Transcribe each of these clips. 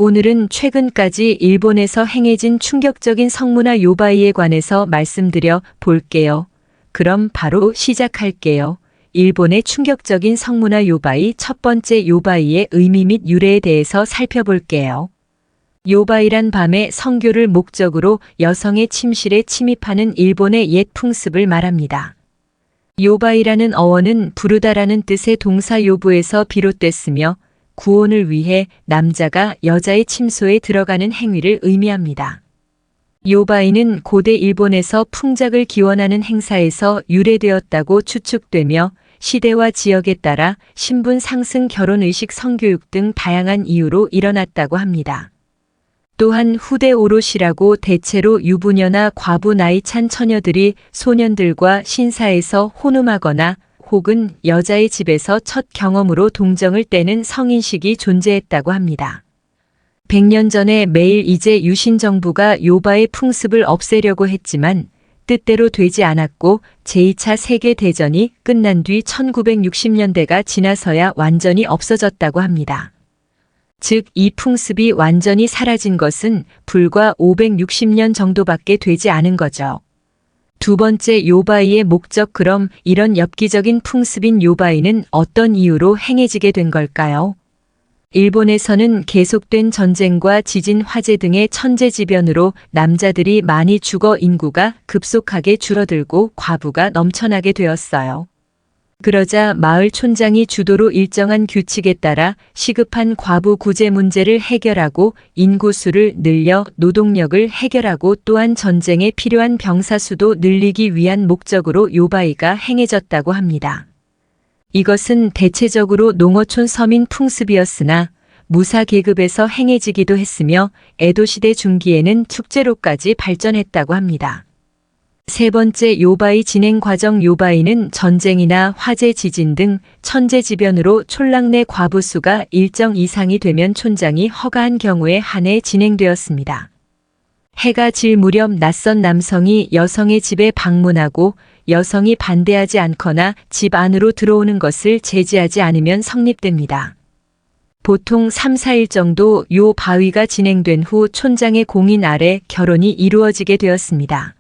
오늘은 최근까지 일본에서 행해진 충격적인 성문화 요바이에 관해서 말씀드려 볼게요. 그럼 바로 시작할게요. 일본의 충격적인 성문화 요바이 첫 번째 요바이의 의미 및 유래에 대해서 살펴볼게요. 요바이란 밤에 성교를 목적으로 여성의 침실에 침입하는 일본의 옛 풍습을 말합니다. 요바이라는 어원은 부르다라는 뜻의 동사 요부에서 비롯됐으며 구혼을 위해 남자가 여자의 침소에 들어가는 행위를 의미합니다. 요바이는 고대 일본에서 풍작을 기원하는 행사에서 유래되었다고 추측되며 시대와 지역에 따라 신분 상승, 결혼의식, 성교육 등 다양한 이유로 일어났다고 합니다. 또한 후대 오롯이라고 대체로 유부녀나 과부 나이 찬 처녀들이 소년들과 신사에서 혼음하거나 혹은 여자의 집에서 첫 경험으로 동정을 떼는 성인식이 존재했다고 합니다. 100년 전에 매일 이제 유신 정부가 요바의 풍습을 없애려고 했지만 뜻대로 되지 않았고 제2차 세계대전이 끝난 뒤 1960년대가 지나서야 완전히 없어졌다고 합니다. 즉, 이 풍습이 완전히 사라진 것은 불과 560년 정도밖에 되지 않은 거죠. 두 번째 요바이의 목적. 그럼 이런 엽기적인 풍습인 요바이는 어떤 이유로 행해지게 된 걸까요? 일본에서는 계속된 전쟁과 지진, 화재 등의 천재지변으로 남자들이 많이 죽어 인구가 급속하게 줄어들고 과부가 넘쳐나게 되었어요. 그러자 마을 촌장이 주도로 일정한 규칙에 따라 시급한 과부 구제 문제를 해결하고 인구수를 늘려 노동력을 해결하고 또한 전쟁에 필요한 병사 수도 늘리기 위한 목적으로 요바이가 행해졌다고 합니다. 이것은 대체적으로 농어촌 서민 풍습이었으나 무사 계급에서 행해지기도 했으며 에도시대 중기에는 축제로까지 발전했다고 합니다. 세 번째 요바이 진행 과정. 요바이는 전쟁이나 화재, 지진 등 천재지변으로 촌락 내 과부 수가 일정 이상이 되면 촌장이 허가한 경우에 한해 진행되었습니다. 해가 질 무렵 낯선 남성이 여성의 집에 방문하고 여성이 반대하지 않거나 집 안으로 들어오는 것을 제지하지 않으면 성립됩니다. 보통 3, 4일 정도 요 바위가 진행된 후 촌장의 공인 아래 결혼이 이루어지게 되었습니다.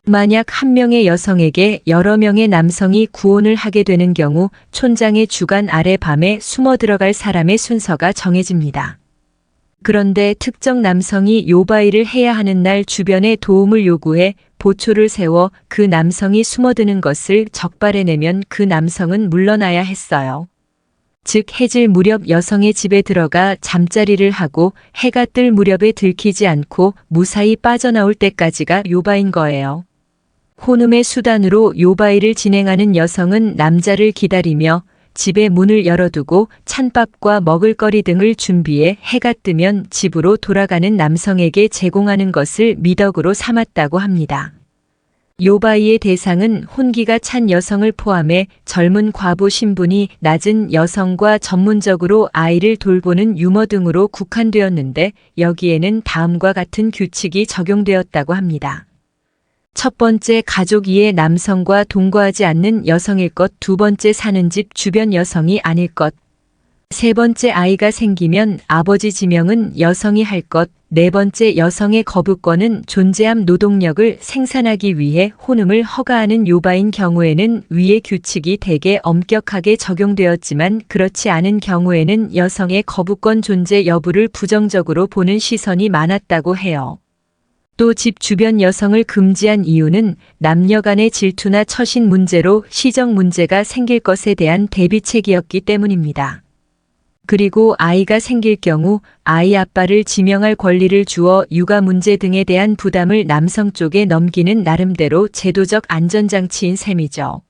만약 한 명의 여성에게 여러 명의 남성이 구혼을 하게 되는 경우 촌장의 주관 아래 밤에 숨어 들어갈 사람의 순서가 정해집니다. 그런데 특정 남성이 요바이를 해야 하는 날 주변에 도움을 요구해 보초를 세워 그 남성이 숨어드는 것을 적발해내면 그 남성은 물러나야 했어요. 즉, 해질 무렵 여성의 집에 들어가 잠자리를 하고 해가 뜰 무렵에 들키지 않고 무사히 빠져나올 때까지가 요바인 거예요. 혼음의 수단으로 요바이를 진행하는 여성은 남자를 기다리며 집에 문을 열어두고 찬밥과 먹을거리 등을 준비해 해가 뜨면 집으로 돌아가는 남성에게 제공하는 것을 미덕으로 삼았다고 합니다. 요바이의 대상은 혼기가 찬 여성을 포함해 젊은 과부, 신분이 낮은 여성과 전문적으로 아이를 돌보는 유머 등으로 국한되었는데 여기에는 다음과 같은 규칙이 적용되었다고 합니다. 첫 번째, 가족 이의 남성과 동거하지 않는 여성일 것. 두 번째, 사는 집 주변 여성이 아닐 것. 세 번째, 아이가 생기면 아버지 지명은 여성이 할 것. 네 번째, 여성의 거부권은 존재함. 노동력을 생산하기 위해 혼음을 허가하는 요바인 경우에는 위의 규칙이 대개 엄격하게 적용되었지만 그렇지 않은 경우에는 여성의 거부권 존재 여부를 부정적으로 보는 시선이 많았다고 해요. 또 집 주변 여성을 금지한 이유는 남녀 간의 질투나 처신 문제로 시정 문제가 생길 것에 대한 대비책이었기 때문입니다. 그리고 아이가 생길 경우 아이 아빠를 지명할 권리를 주어 육아 문제 등에 대한 부담을 남성 쪽에 넘기는 나름대로 제도적 안전장치인 셈이죠.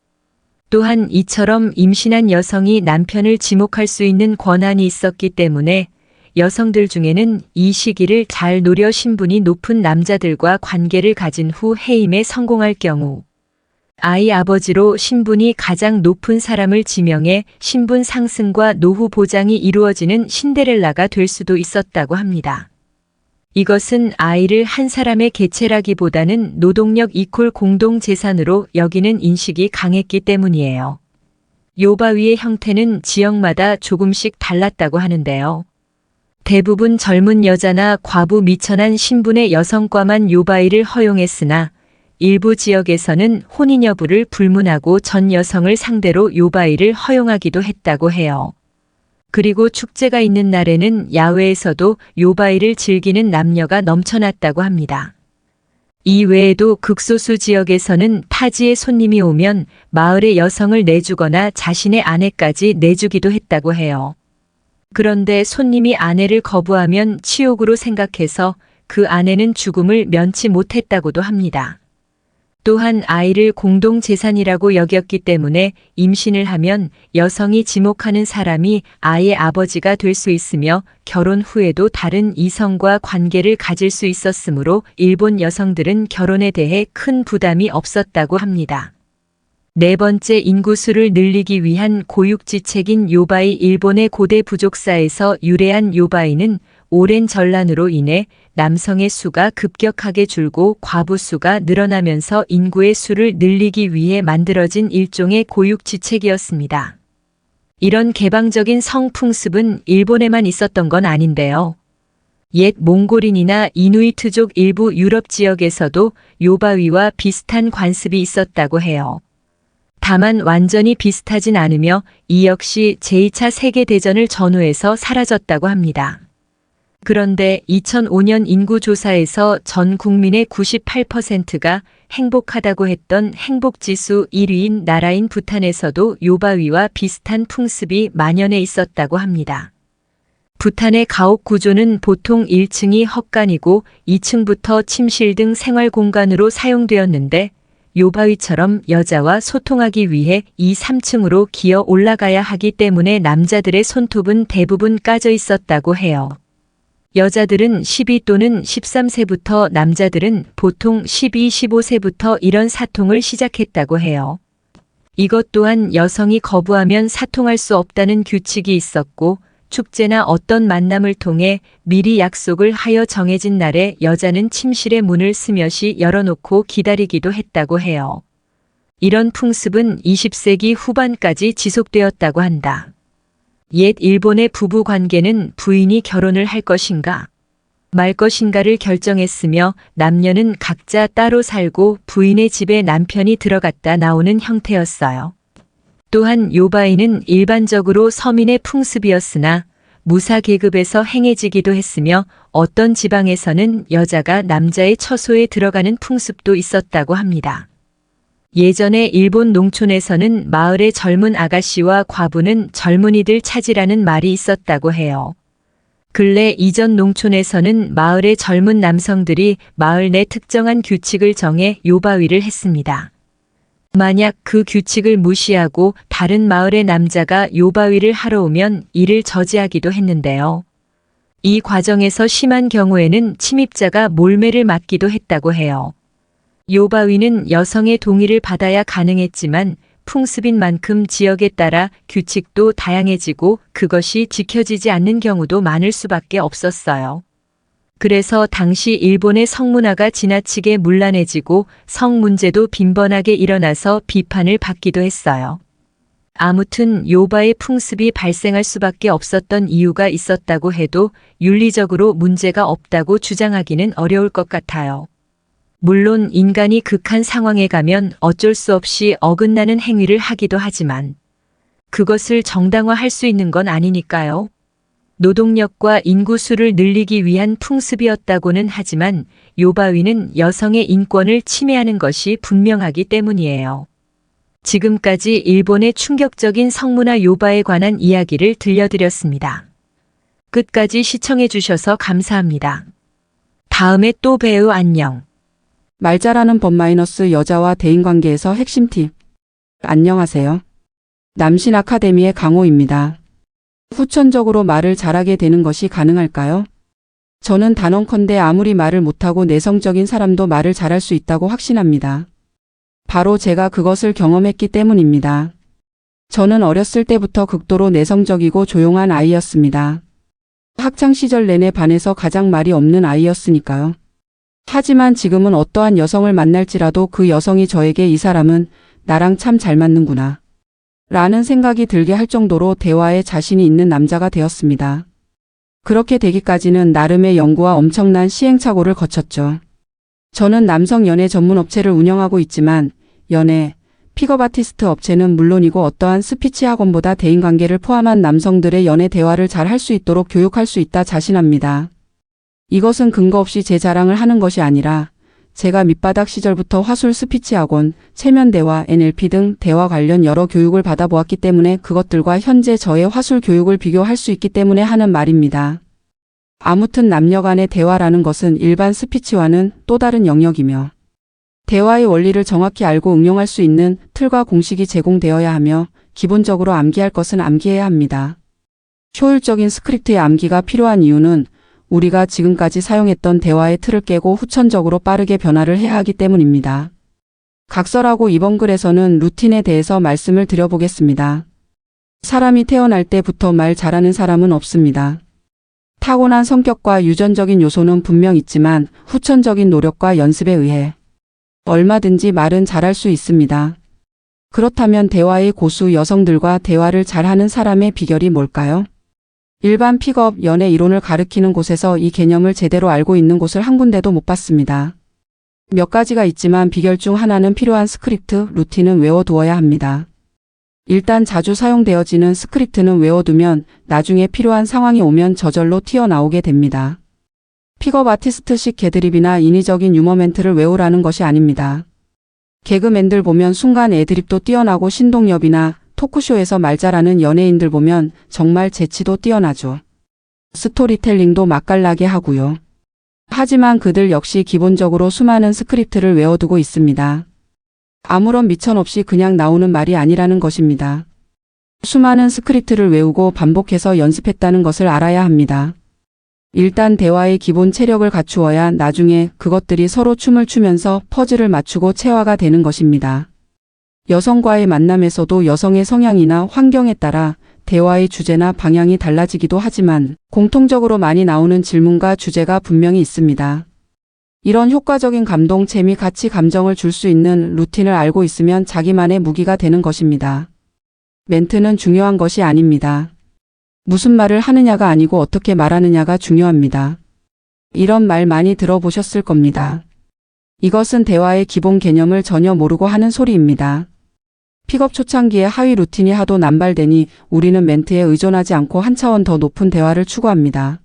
또한 이처럼 임신한 여성이 남편을 지목할 수 있는 권한이 있었기 때문에 여성들 중에는 이 시기를 잘 노려 신분이 높은 남자들과 관계를 가진 후 해임에 성공할 경우 아이 아버지로 신분이 가장 높은 사람을 지명해 신분 상승과 노후 보장이 이루어지는 신데렐라가 될 수도 있었다고 합니다. 이것은 아이를 한 사람의 개체라기보다는 노동력 이퀄 공동재산으로 여기는 인식이 강했기 때문이에요. 요바위의 형태는 지역마다 조금씩 달랐다고 하는데요. 대부분 젊은 여자나 과부 미천한 신분의 여성과만 요바이를 허용했으나 일부 지역에서는 혼인 여부를 불문하고 전 여성을 상대로 요바이를 허용하기도 했다고 해요. 그리고 축제가 있는 날에는 야외에서도 요바이를 즐기는 남녀가 넘쳐났다고 합니다. 이 외에도 극소수 지역에서는 타지의 손님이 오면 마을의 여성을 내주거나 자신의 아내까지 내주기도 했다고 해요. 그런데 손님이 아내를 거부하면 치욕으로 생각해서 그 아내는 죽음을 면치 못했다고도 합니다. 또한 아이를 공동재산이라고 여겼기 때문에 임신을 하면 여성이 지목하는 사람이 아이의 아버지가 될 수 있으며 결혼 후에도 다른 이성과 관계를 가질 수 있었으므로 일본 여성들은 결혼에 대해 큰 부담이 없었다고 합니다. 네 번째, 인구수를 늘리기 위한 고육지책인 요바이. 일본의 고대 부족사에서 유래한 요바이는 오랜 전란으로 인해 남성의 수가 급격하게 줄고 과부 수가 늘어나면서 인구의 수를 늘리기 위해 만들어진 일종의 고육지책이었습니다. 이런 개방적인 성풍습은 일본에만 있었던 건 아닌데요. 옛 몽골인이나 이누이트족 일부 유럽 지역에서도 요바위와 비슷한 관습이 있었다고 해요. 다만 완전히 비슷하진 않으며 이 역시 제2차 세계대전을 전후해서 사라졌다고 합니다. 그런데 2005년 인구조사에서 전 국민의 98%가 행복하다고 했던 행복지수 1위인 나라인 부탄에서도 요바위와 비슷한 풍습이 만연해 있었다고 합니다. 부탄의 가옥 구조는 보통 1층이 헛간이고 2층부터 침실 등 생활 공간으로 사용되었는데 요바위처럼 여자와 소통하기 위해 2, 3층으로 기어 올라가야 하기 때문에 남자들의 손톱은 대부분 까져 있었다고 해요. 여자들은 12 또는 13세부터, 남자들은 보통 12, 15세부터 이런 사통을 시작했다고 해요. 이것 또한 여성이 거부하면 사통할 수 없다는 규칙이 있었고, 축제나 어떤 만남을 통해 미리 약속을 하여 정해진 날에 여자는 침실의 문을 스며시 열어놓고 기다리기도 했다고 해요. 이런 풍습은 20세기 후반까지 지속되었다고 한다. 옛 일본의 부부 관계는 부인이 결혼을 할 것인가 말 것인가를 결정했으며 남녀는 각자 따로 살고 부인의 집에 남편이 들어갔다 나오는 형태였어요. 또한 요바이는 일반적으로 서민의 풍습이었으나 무사 계급에서 행해지기도 했으며 어떤 지방에서는 여자가 남자의 처소에 들어가는 풍습도 있었다고 합니다. 예전에 일본 농촌에서는 마을의 젊은 아가씨와 과부는 젊은이들 찾으라는 말이 있었다고 해요. 근래 이전 농촌에서는 마을의 젊은 남성들이 마을 내 특정한 규칙을 정해 요바위를 했습니다. 만약 그 규칙을 무시하고 다른 마을의 남자가 요바위를 하러 오면 이를 저지하기도 했는데요. 이 과정에서 심한 경우에는 침입자가 몰매를 맞기도 했다고 해요. 요바위는 여성의 동의를 받아야 가능했지만 풍습인 만큼 지역에 따라 규칙도 다양해지고 그것이 지켜지지 않는 경우도 많을 수밖에 없었어요. 그래서 당시 일본의 성문화가 지나치게 문란해지고 성 문제도 빈번하게 일어나서 비판을 받기도 했어요. 아무튼 요바의 풍습이 발생할 수밖에 없었던 이유가 있었다고 해도 윤리적으로 문제가 없다고 주장하기는 어려울 것 같아요. 물론 인간이 극한 상황에 가면 어쩔 수 없이 어긋나는 행위를 하기도 하지만 그것을 정당화할 수 있는 건 아니니까요. 노동력과 인구수를 늘리기 위한 풍습이었다고는 하지만 요바위는 여성의 인권을 침해하는 것이 분명하기 때문이에요. 지금까지 일본의 충격적인 성문화 요바에 관한 이야기를 들려드렸습니다. 끝까지 시청해 주셔서 감사합니다. 다음에 또 봬요. 안녕. 말 잘하는 법 마이너스 여자와 대인관계에서 핵심 팁. 안녕하세요. 남신 아카데미의 강호입니다. 후천적으로 말을 잘하게 되는 것이 가능할까요? 저는 단언컨대 아무리 말을 못하고 내성적인 사람도 말을 잘할 수 있다고 확신합니다. 바로 제가 그것을 경험했기 때문입니다. 저는 어렸을 때부터 극도로 내성적이고 조용한 아이였습니다. 학창시절 내내 반에서 가장 말이 없는 아이였으니까요. 하지만 지금은 어떠한 여성을 만날지라도 그 여성이 저에게 이 사람은 나랑 참 잘 맞는구나 라는 생각이 들게 할 정도로 대화에 자신이 있는 남자가 되었습니다. 그렇게 되기까지는 나름의 연구와 엄청난 시행착오를 거쳤죠. 저는 남성 연애 전문 업체를 운영하고 있지만 연애, 픽업 아티스트 업체는 물론이고 어떠한 스피치 학원보다 대인관계를 포함한 남성들의 연애 대화를 잘 할 수 있도록 교육할 수 있다 자신합니다. 이것은 근거 없이 제 자랑을 하는 것이 아니라 제가 밑바닥 시절부터 화술 스피치 학원, 체면 대화, NLP 등 대화 관련 여러 교육을 받아보았기 때문에 그것들과 현재 저의 화술 교육을 비교할 수 있기 때문에 하는 말입니다. 아무튼 남녀 간의 대화라는 것은 일반 스피치와는 또 다른 영역이며 대화의 원리를 정확히 알고 응용할 수 있는 틀과 공식이 제공되어야 하며 기본적으로 암기할 것은 암기해야 합니다. 효율적인 스크립트의 암기가 필요한 이유는 우리가 지금까지 사용했던 대화의 틀을 깨고 후천적으로 빠르게 변화를 해야 하기 때문입니다. 각설하고 이번 글에서는 루틴에 대해서 말씀을 드려보겠습니다. 사람이 태어날 때부터 말 잘하는 사람은 없습니다. 타고난 성격과 유전적인 요소는 분명 있지만 후천적인 노력과 연습에 의해 얼마든지 말은 잘할 수 있습니다. 그렇다면 대화의 고수 여성들과 대화를 잘하는 사람의 비결이 뭘까요? 일반 픽업 연애 이론을 가르치는 곳에서 이 개념을 제대로 알고 있는 곳을 한 군데도 못 봤습니다. 몇 가지가 있지만 비결 중 하나는 필요한 스크립트, 루틴은 외워두어야 합니다. 일단 자주 사용되어지는 스크립트는 외워두면 나중에 필요한 상황이 오면 저절로 튀어나오게 됩니다. 픽업 아티스트식 개드립이나 인위적인 유머 멘트를 외우라는 것이 아닙니다. 개그맨들 보면 순간 애드립도 뛰어나고 신동엽이나 토크쇼에서 말 잘하는 연예인들 보면 정말 재치도 뛰어나죠. 스토리텔링도 맛깔나게 하고요. 하지만 그들 역시 기본적으로 수많은 스크립트를 외워두고 있습니다. 아무런 미천 없이 그냥 나오는 말이 아니라는 것입니다. 수많은 스크립트를 외우고 반복해서 연습했다는 것을 알아야 합니다. 일단 대화의 기본 체력을 갖추어야 나중에 그것들이 서로 춤을 추면서 퍼즐을 맞추고 체화가 되는 것입니다. 여성과의 만남에서도 여성의 성향이나 환경에 따라 대화의 주제나 방향이 달라지기도 하지만 공통적으로 많이 나오는 질문과 주제가 분명히 있습니다. 이런 효과적인 감동, 재미, 가치, 감정을 줄 수 있는 루틴을 알고 있으면 자기만의 무기가 되는 것입니다. 멘트는 중요한 것이 아닙니다. 무슨 말을 하느냐가 아니고 어떻게 말하느냐가 중요합니다. 이런 말 많이 들어보셨을 겁니다. 이것은 대화의 기본 개념을 전혀 모르고 하는 소리입니다. 픽업 초창기에 하위 루틴이 하도 남발되니 우리는 멘트에 의존하지 않고 한 차원 더 높은 대화를 추구합니다.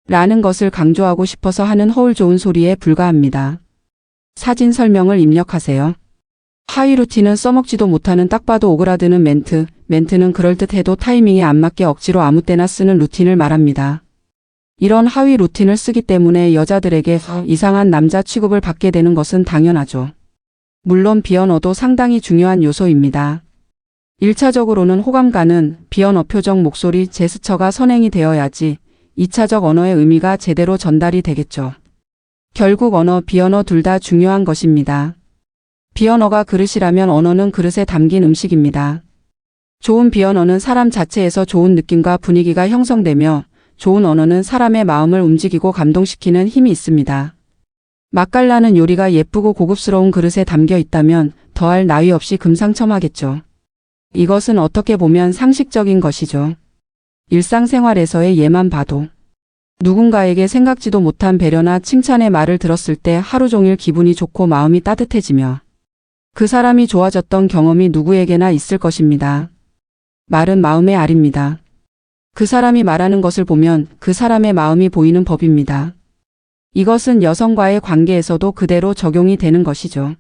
라는 것을 강조하고 싶어서 하는 허울 좋은 소리에 불과합니다. 사진 설명을 입력하세요. 하위 루틴은 써먹지도 못하는 딱 봐도 오그라드는 멘트, 멘트는 그럴듯해도 타이밍에 안 맞게 억지로 아무 때나 쓰는 루틴을 말합니다. 이런 하위 루틴을 쓰기 때문에 여자들에게 이상한 남자 취급을 받게 되는 것은 당연하죠. 물론 비언어도 상당히 중요한 요소입니다. 1차적으로는 호감가는 비언어 표정, 목소리, 제스처가 선행이 되어야지 2차적 언어의 의미가 제대로 전달이 되겠죠. 결국 언어, 비언어 둘 다 중요한 것입니다. 비언어가 그릇이라면 언어는 그릇에 담긴 음식입니다. 좋은 비언어는 사람 자체에서 좋은 느낌과 분위기가 형성되며 좋은 언어는 사람의 마음을 움직이고 감동시키는 힘이 있습니다. 맛깔나는 요리가 예쁘고 고급스러운 그릇에 담겨 있다면 더할 나위 없이 금상첨화겠죠. 이것은 어떻게 보면 상식적인 것이죠. 일상생활에서의 예만 봐도 누군가에게 생각지도 못한 배려나 칭찬의 말을 들었을 때 하루 종일 기분이 좋고 마음이 따뜻해지며 그 사람이 좋아졌던 경험이 누구에게나 있을 것입니다. 말은 마음의 알입니다. 그 사람이 말하는 것을 보면 그 사람의 마음이 보이는 법입니다. 이것은 여성과의 관계에서도 그대로 적용이 되는 것이죠.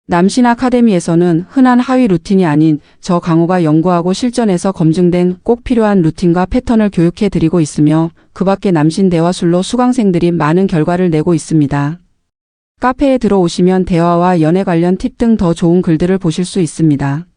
남신 아카데미에서는 흔한 하위 루틴이 아닌 저 강호가 연구하고 실전에서 검증된 꼭 필요한 루틴과 패턴을 교육해 드리고 있으며 그 밖에 남신 대화술로 수강생들이 많은 결과를 내고 있습니다. 카페에 들어오시면 대화와 연애 관련 팁 등 더 좋은 글들을 보실 수 있습니다.